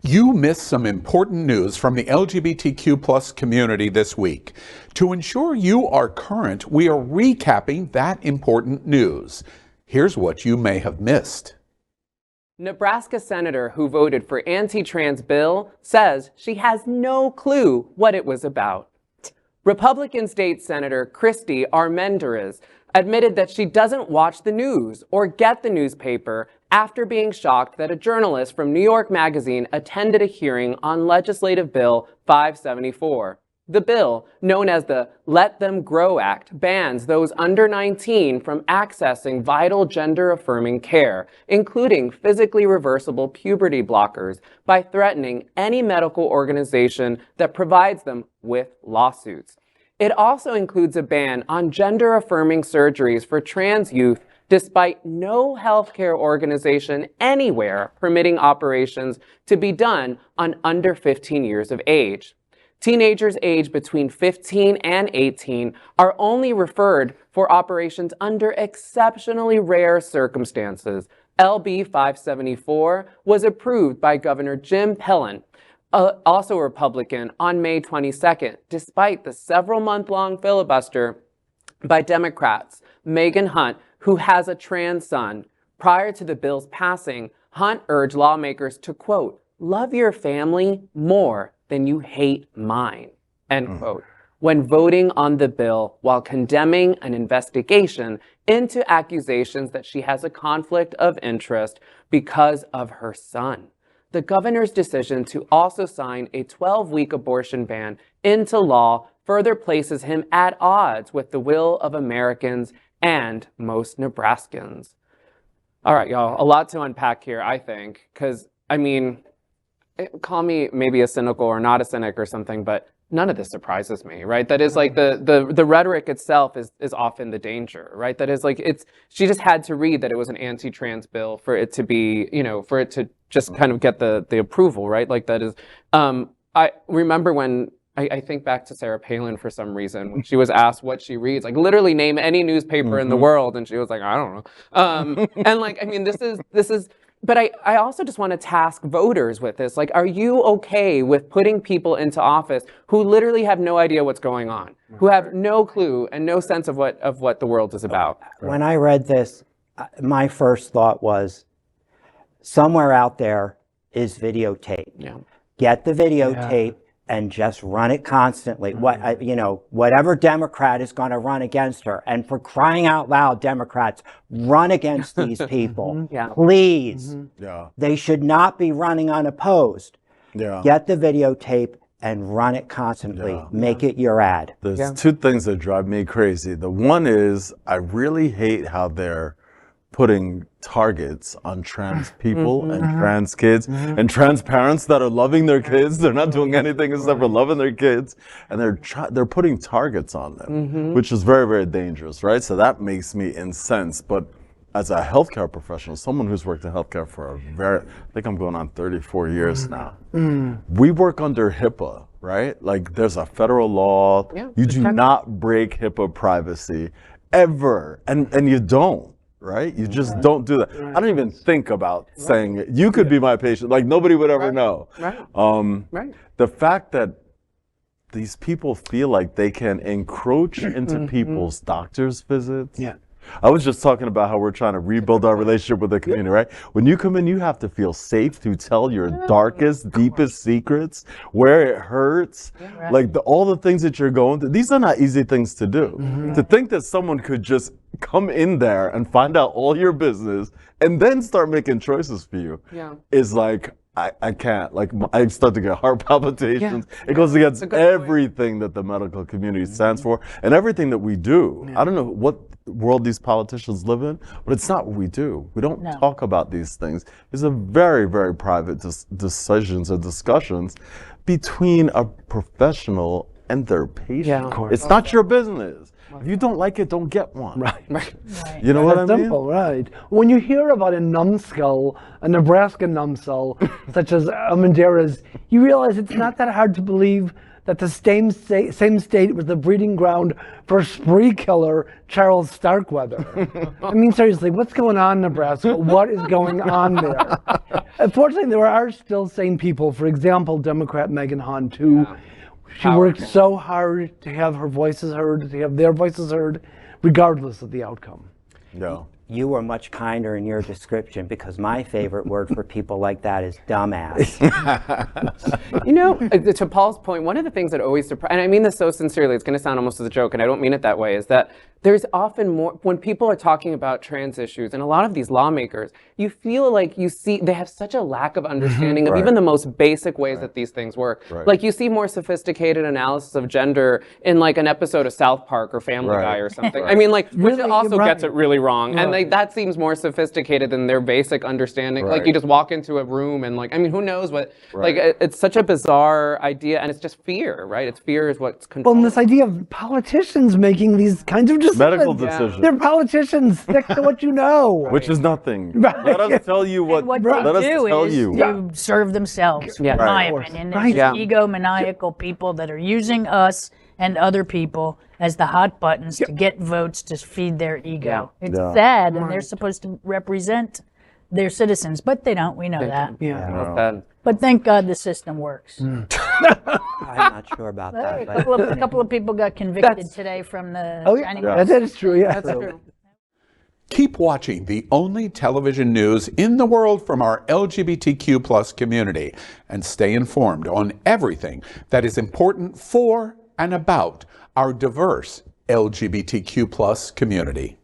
You missed some important news from the LGBTQ+ community this week. To ensure you are current, we are recapping that important news. Here's what you may have missed. Nebraska senator who voted for anti-trans bill says she has no clue what it was about. Republican State Senator Christy Armendariz admitted that she doesn't watch the news or get the newspaper after being shocked that a journalist from New York Magazine attended a hearing on Legislative Bill 574. The bill, known as the Let Them Grow Act, bans those under 19 from accessing vital gender-affirming care, including physically reversible puberty blockers, by threatening any medical organization that provides them with lawsuits. It also includes a ban on gender-affirming surgeries for trans youth, despite no healthcare organization anywhere permitting operations to be done on under 15 years of age. Teenagers aged between 15 and 18 are only referred for operations under exceptionally rare circumstances. LB 574 was approved by Governor Jim Pillen, also a Republican, on May 22nd, despite the several-month-long filibuster by Democrats. Megan Hunt, who has a trans son. Prior to the bill's passing, Hunt urged lawmakers to, quote, love your family more than you hate mine, end quote, when voting on the bill while condemning an investigation into accusations that she has a conflict of interest because of her son. The governor's decision to also sign a 12-week abortion ban into law further places him at odds with the will of Americans and most Nebraskans. All right, y'all, a lot to unpack here, I think, because, I mean, call me maybe a cynical or not a cynic or something, but none of this surprises me, right? That is like the rhetoric itself is often the danger, right? That is like, she just had to read that it was an anti-trans bill for it to be, for it to just kind of get the approval, right? Like that is, I remember when, I think back to Sarah Palin for some reason, when she was asked what she reads, like literally name any newspaper in the world, and she was like, I don't know. And like, I mean, this is, but I also just want to task voters with this. Like, are you okay with putting people into office who literally have no idea what's going on, who have no clue and no sense of what the world is about? When I read this, my first thought was, somewhere out there is videotape. Yeah. Get the videotape and just run it constantly. Whatever Democrat is going to run against her, and for crying out loud, Democrats, run against these people, please. They should not be running unopposed. Get the videotape and run it constantly. Make it your ad. There's two things that drive me crazy. The one is, I really hate how they're putting targets on trans people and trans kids and trans parents that are loving their kids. They're not doing anything except for loving their kids, and they're putting targets on them, which is very, very dangerous, right? So that makes me incensed. But as a healthcare professional, someone who's worked in healthcare for I think I'm going on 34 years now, we work under HIPAA, right? Like there's a federal law. You do not break HIPAA privacy ever, and you don't. Right? You just don't do that. I don't even think about saying, you could be my patient. Like nobody would ever know. The fact that these people feel like they can encroach into people's doctor's visits. I was just talking about how we're trying to rebuild our relationship with the community, right? When you come in, you have to feel safe to tell your darkest, deepest secrets, where it hurts, like all the things that you're going through. These are not easy things to do. To think that someone could just come in there and find out all your business and then start making choices for you is like, I can't. Like, I start to get heart palpitations. It goes against everything that the medical community stands for and everything that we do. I don't know what world these politicians live in, but it's not what we do. We don't talk about these things. These are very, very private decisions and discussions between a professional and their patient. It's not your business. If you don't like it, don't get one. You know what I mean? Simple, right? When you hear about a numbskull, a Nebraska numbskull, such as Armendariz, you realize it's not that hard to believe that the same state was the breeding ground for spree killer Charles Starkweather. I mean, seriously, what's going on in Nebraska? What is going on there? Unfortunately, there are still sane people. For example, Democrat Megan Hunt, who she worked so hard to have her voices heard, to have their voices heard, regardless of the outcome. No. You were much kinder in your description, because my favorite word for people like that is dumbass. You know, to Paul's point, one of the things that always surprises, and I mean this so sincerely, it's going to sound almost as a joke, and I don't mean it that way, is that there's often more, when people are talking about trans issues, and a lot of these lawmakers, you feel like you see, they have such a lack of understanding of even the most basic ways that these things work. Like you see more sophisticated analysis of gender in like an episode of South Park or Family Guy or something. I mean, like, which also gets it really wrong. And like, that seems more sophisticated than their basic understanding. Like you just walk into a room and like, I mean, who knows what, like it's such a bizarre idea, and it's just fear, right? It's fear is what's controlling. Well, and this idea of politicians making these kinds of decisions. Medical decisions. They're politicians. Stick to what you know. Which is nothing. Let us tell you what. What let they us do tell is you. to serve themselves, in my opinion. There's egomaniacal people that are using us and other people as the hot buttons to get votes to feed their ego. It's sad, and they're supposed to represent their citizens, but they don't. We know that. But thank God the system works. I'm not sure about that. But A couple of people got convicted today from the Chinese. That is true, That's true. Keep watching the only television news in the world from our LGBTQ+ community, and stay informed on everything that is important for and about our diverse LGBTQ+ community.